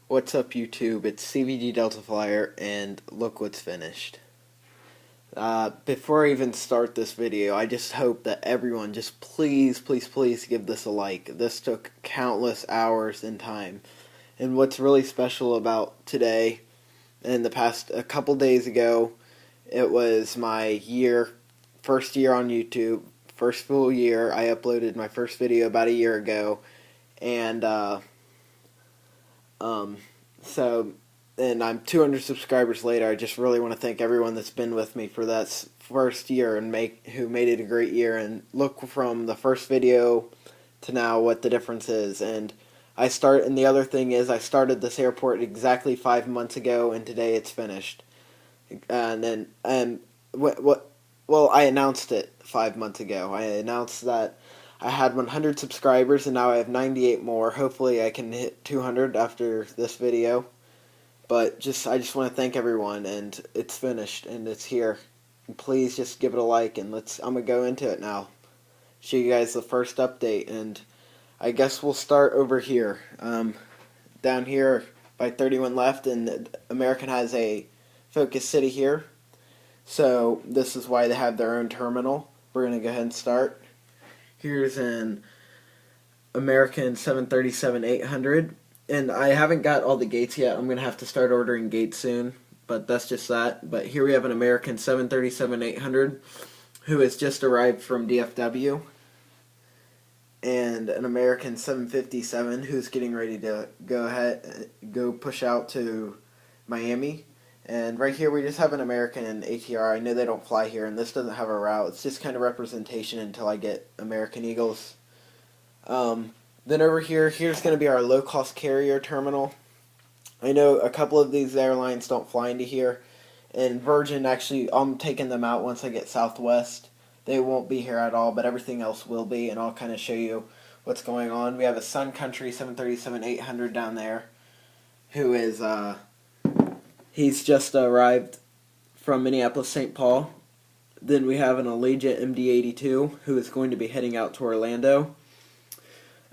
What's up, YouTube? It's CVG Delta Flyer, and look what's finished. Before I even start this video, I just hope that everyone just please give this a like. This took countless hours in time. And what's really special about today, and the past a couple days ago, it was my first year on YouTube, first full year. I uploaded my first video about a year ago, and so, and I'm 200 subscribers later. I just really want to thank everyone that's been with me for that first year and who made it a great year. And look from the first video to now what the difference is. And the other thing is I started this airport exactly 5 months ago, and today it's finished. Well, I announced it 5 months ago. I announced that I had 100 subscribers, and now I have 98 more. Hopefully I can hit 200 after this video. But I just want to thank everyone, and it's finished, and it's here. And please just give it a like, and I'm going to go into it now. Show you guys the first update, and I guess we'll start over here. Down here by 31 left, and American has a Focus City here. So this is why they have their own terminal. We're going to go ahead and start. Here's an American 737-800, and I haven't got all the gates yet. I'm going to have to start ordering gates soon, but that's just that. But here we have an American 737-800 who has just arrived from DFW, and an American 757 who's getting ready to go push out to Miami. And right here we just have an American ATR. I know they don't fly here, and this doesn't have a route. It's just kind of representation until I get American Eagles. Then over here, here's going to be our low-cost carrier terminal. I know a couple of these airlines don't fly into here. And Virgin, actually, I'm taking them out once I get Southwest. They won't be here at all, but everything else will be, and I'll kind of show you what's going on. We have a Sun Country 737-800 down there, who is... He's just arrived from Minneapolis-St. Paul. Then we have an Allegiant MD-82 who is going to be heading out to Orlando.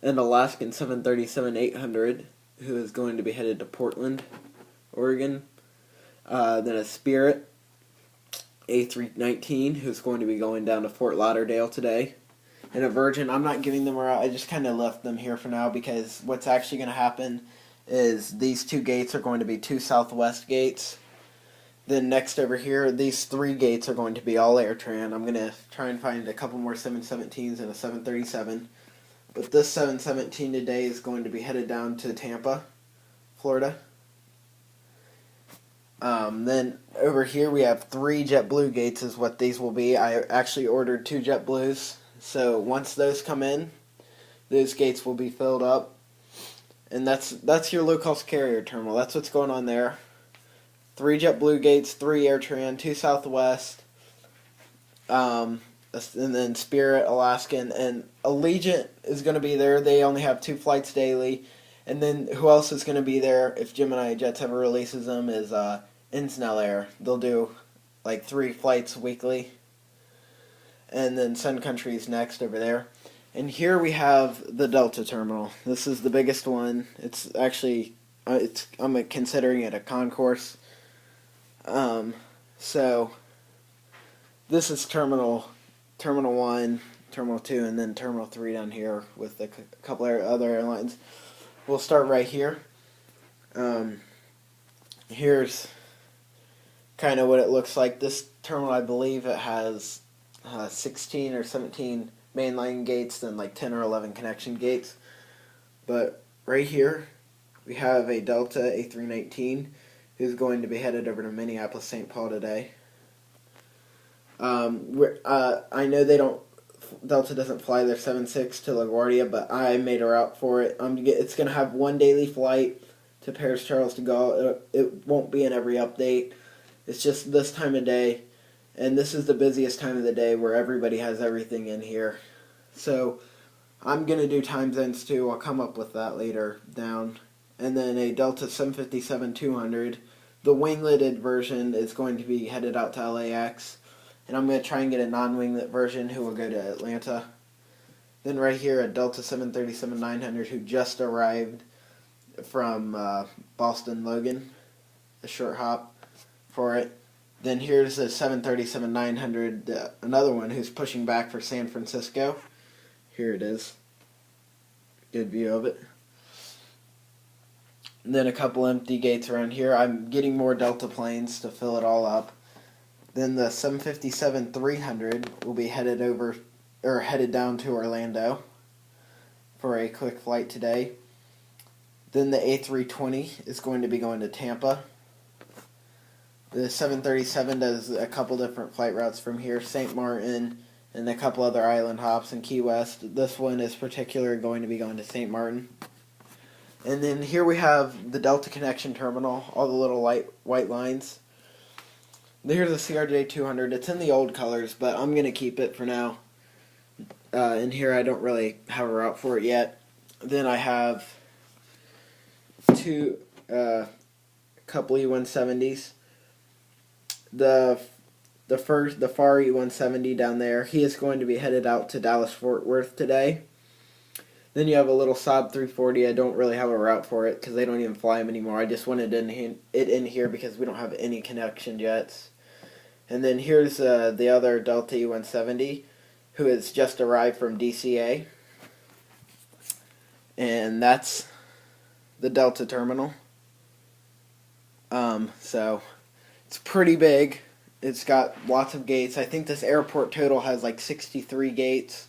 An Alaskan 737-800 who is going to be headed to Portland, Oregon. Then a Spirit A319 who's going to be going down to Fort Lauderdale today. And a Virgin, I'm not giving them a route. I just kind of left them here for now because what's actually going to happen is these two gates are going to be two Southwest gates. Then next over here, these three gates are going to be all AirTran. I'm going to try and find a couple more 717s and a 737. But this 717 today is going to be headed down to Tampa, Florida. Then over here we have three JetBlue gates is what these will be. I actually ordered two JetBlues. So once those come in, those gates will be filled up. And that's your low-cost carrier terminal. That's what's going on there. Three JetBlue gates, three AirTran, two Southwest, and then Spirit, Alaskan, and Allegiant is going to be there. They only have 2 flights daily. And then who else is going to be there if Gemini Jets ever releases them is Insnell Air. They'll do like 3 flights weekly. And then Sun Country is next over there. And here we have the Delta terminal. This is the biggest one. It's actually, I'm considering it a concourse. So this is Terminal 1, Terminal 2, and then Terminal 3 down here with a couple other airlines. We'll start right here. Here's kind of what it looks like. This terminal, I believe it has 16 or 17 mainline gates, then like 10 or 11 connection gates. But right here we have a Delta A319 who's going to be headed over to Minneapolis-St. Paul today. I know Delta doesn't fly their 76 to LaGuardia, but I made a route for it. It's going to have 1 daily flight to Paris Charles de Gaulle. It won't be in every update. It's just this time of day. And this is the busiest time of the day where everybody has everything in here. So I'm going to do time zones too. I'll come up with that later down. And then a Delta 757-200. The wingleted version is going to be headed out to LAX. And I'm going to try and get a non-winglet version who will go to Atlanta. Then right here a Delta 737-900 who just arrived from Boston Logan, a short hop for it. Then here's a 737-900, another one who's pushing back for San Francisco. Here it is. Good view of it. And then a couple empty gates around here. I'm getting more Delta planes to fill it all up. Then the 757-300 will be headed down to Orlando for a quick flight today. Then the A320 is going to be going to Tampa. The 737 does a couple different flight routes from here, St. Martin, and a couple other island hops in Key West. This one is particularly going to be going to St. Martin. And then here we have the Delta Connection Terminal, all the little white lines. Here's the CRJ-200. It's in the old colors, but I'm going to keep it for now. In here I don't really have a route for it yet. Then I have a couple E-170s. The far E-170 down there, he is going to be headed out to Dallas-Fort Worth today. Then you have a little Saab 340. I don't really have a route for it because they don't even fly them anymore. I just wanted it in here because we don't have any connection jets. And then here's the other Delta E-170 who has just arrived from DCA. And that's the Delta terminal. So it's pretty big. It's got lots of gates. I think this airport total has like 63 gates.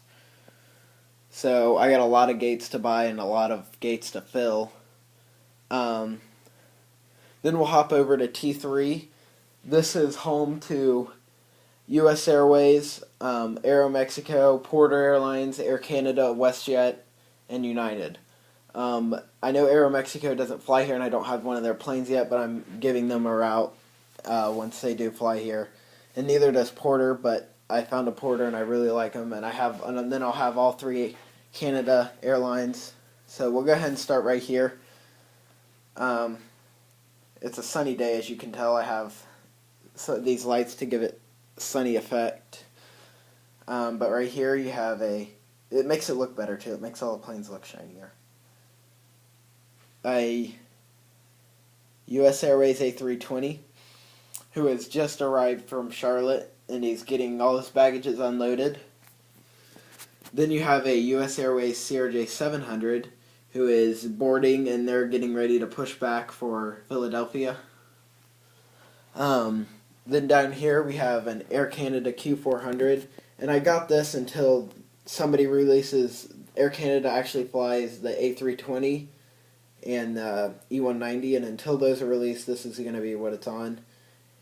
So I got a lot of gates to buy and a lot of gates to fill. Then we'll hop over to T3. This is home to U.S. Airways, Aeromexico, Porter Airlines, Air Canada, WestJet, and United. I know Aeromexico doesn't fly here, and I don't have one of their planes yet, but I'm giving them a route once they do fly here. And neither does Porter, but I found a Porter, and I really like them, and then I'll have all three Canada Airlines. So we'll go ahead and start right here. It's a sunny day, as you can tell. I have these lights to give it sunny effect. But right here you have it makes it look better too. It makes all the planes look shinier. A U.S. Airways A320 who has just arrived from Charlotte, and he's getting all his baggages unloaded. Then you have a U.S. Airways CRJ-700 who is boarding, and they're getting ready to push back for Philadelphia. Then down here we have an Air Canada Q400, and I got this until somebody releases. Air Canada actually flies the A320 and E190, and until those are released, this is going to be what it's on.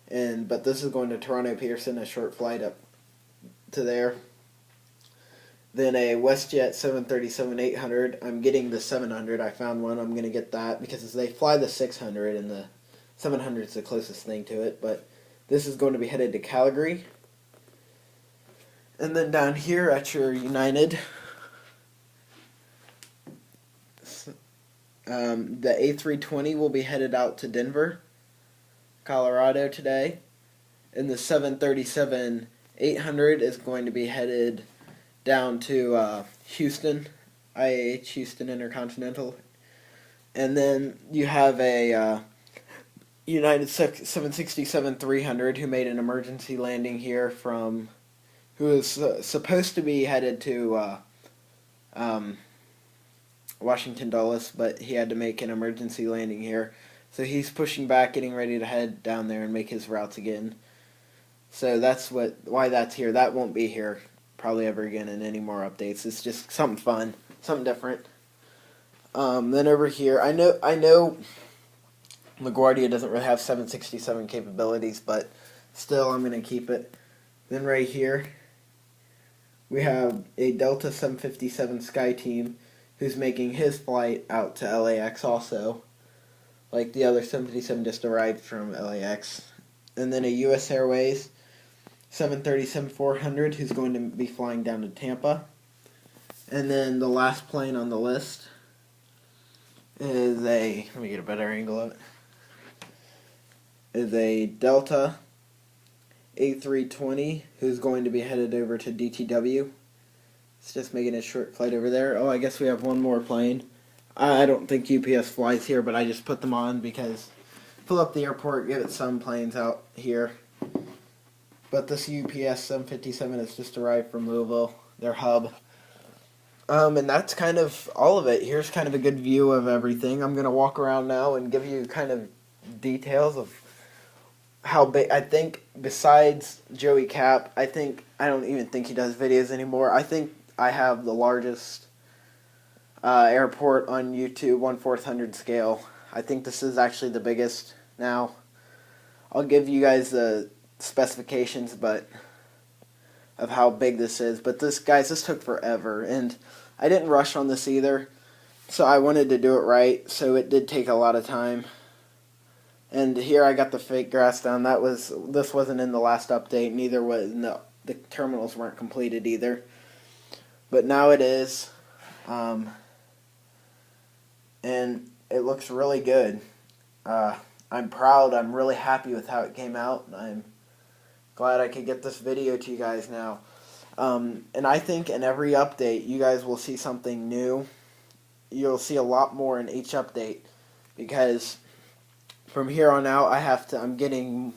But this is going to Toronto Pearson, a short flight up to there. Then a WestJet 737-800. I'm getting the 700. I found one. I'm going to get that because they fly the 600, and the 700 is the closest thing to it. But this is going to be headed to Calgary. And then down here at your United, the A320 will be headed out to Denver, Colorado today. And the 737-800 is going to be headed down to Houston, IAH Houston Intercontinental. And then you have a United 767-300 who made an emergency landing here who is supposed to be headed to Washington Dulles, but he had to make an emergency landing here. So he's pushing back, getting ready to head down there and make his routes again. So that's why that's here. That won't be here probably ever again in any more updates. It's just something fun, something different. Then over here, I know LaGuardia doesn't really have 767 capabilities, but still I'm going to keep it. Then right here, we have a Delta 757 SkyTeam who's making his flight out to LAX also. Like the other 757 just arrived from LAX. And then a U.S. Airways 737-400 who's going to be flying down to Tampa. And then the last plane on the list is let me get a better angle of it, is a Delta A320 who's going to be headed over to DTW. It's just making a short flight over there. Oh, I guess we have one more plane. I don't think UPS flies here, but I just put them on because fill up the airport, give it some planes out here. But this UPS 757 has just arrived from Louisville, their hub. And that's kind of all of it. Here's kind of a good view of everything. I'm going to walk around now and give you kind of details of how big. I think besides Joey Cap, I don't even think he does videos anymore. I think I have the largest airport on YouTube, 1/400 scale. I think this is actually the biggest now. I'll give you guys the specifications, but of how big this is. But this took forever, and I didn't rush on this either. So I wanted to do it right. So it did take a lot of time. And here I got the fake grass down. This wasn't in the last update. Neither was the terminals weren't completed either. But now it is. And it looks really good. I'm proud. I'm really happy with how it came out. I'm glad I could get this video to you guys now. And I think in every update, you guys will see something new. You'll see a lot more in each update, because from here on out, I'm getting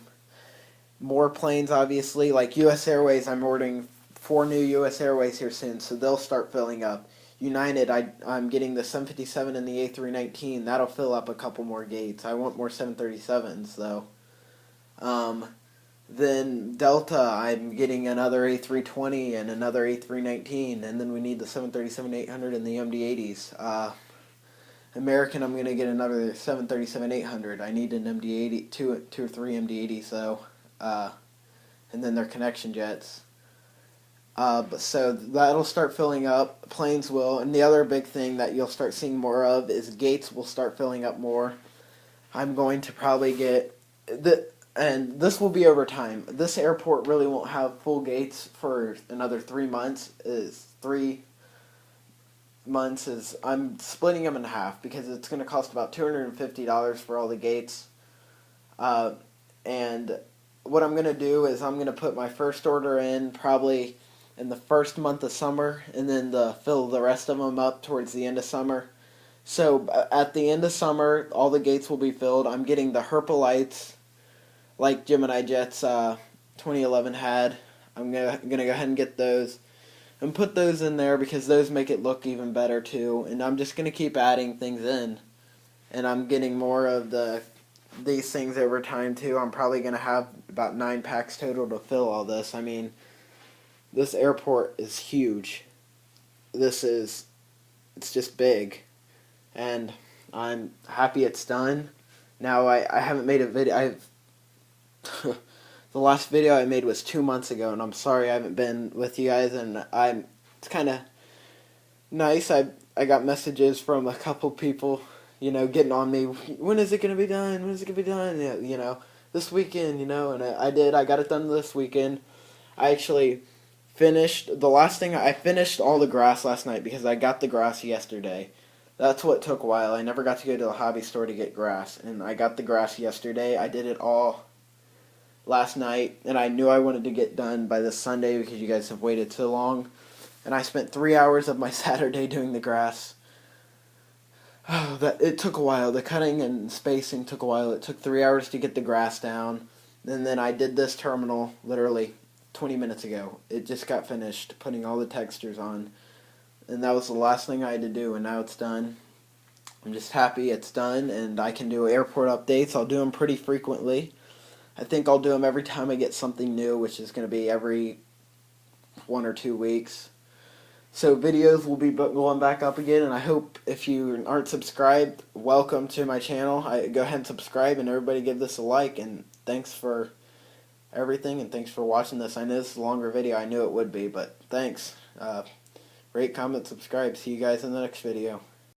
more planes, obviously. Like U.S. Airways, I'm ordering 4 new U.S. Airways here soon, so they'll start filling up. United, I'm getting the 757 and the A319. That'll fill up a couple more gates. I want more 737s, though. Then Delta, I'm getting another A320 and another A319, and then we need the 737-800 and the MD-80s. American, I'm going to get another 737-800. I need an MD-80, two or three MD-80s, though, and then their connection jets. So that'll start filling up. Planes will. And the other big thing that you'll start seeing more of is gates will start filling up more. I'm going to probably get and this will be over time. This airport really won't have full gates for another 3 months. 3 months is I'm splitting them in half because it's going to cost about $250 for all the gates. And what I'm going to do is I'm going to put my first order in probably in the first month of summer, and then fill the rest of them up towards the end of summer. So at the end of summer, all the gates will be filled. I'm getting the Herpa lights, like Gemini Jets 2011 had. I'm gonna go ahead and get those and put those in there because those make it look even better too. And I'm just gonna keep adding things in, and I'm getting more of these things over time too. I'm probably gonna have about 9 packs total to fill all this. I mean, this airport is huge. It's just big, and I'm happy it's done. Now I haven't made a video. The last video I made was 2 months ago, and I'm sorry I haven't been with you guys. And it's kind of nice. I got messages from a couple people, getting on me. When is it gonna be done? When is it gonna be done? Yeah, this weekend. And I did. I got it done this weekend. I actually finished I finished all the grass last night because I got the grass yesterday. That's what took a while. I never got to go to the hobby store to get grass, and I got the grass yesterday. I did it all last night, and I knew I wanted to get done by this Sunday because you guys have waited so long. And I spent 3 hours of my Saturday doing the grass. It took a while. The cutting and spacing took a while. It took 3 hours to get the grass down, and then I did this terminal literally 20 minutes ago. It just got finished putting all the textures on, and that was the last thing I had to do, and now it's done. I'm just happy it's done, and I can do airport updates. I'll do them pretty frequently. I think I'll do them every time I get something new, which is going to be every 1 or 2 weeks. So videos will be going back up again, and I hope if you aren't subscribed, welcome to my channel. Go ahead and subscribe, and everybody give this a like, and thanks for everything, and thanks for watching this. I know this is a longer video. I knew it would be, but thanks. Rate, comment, subscribe. See you guys in the next video.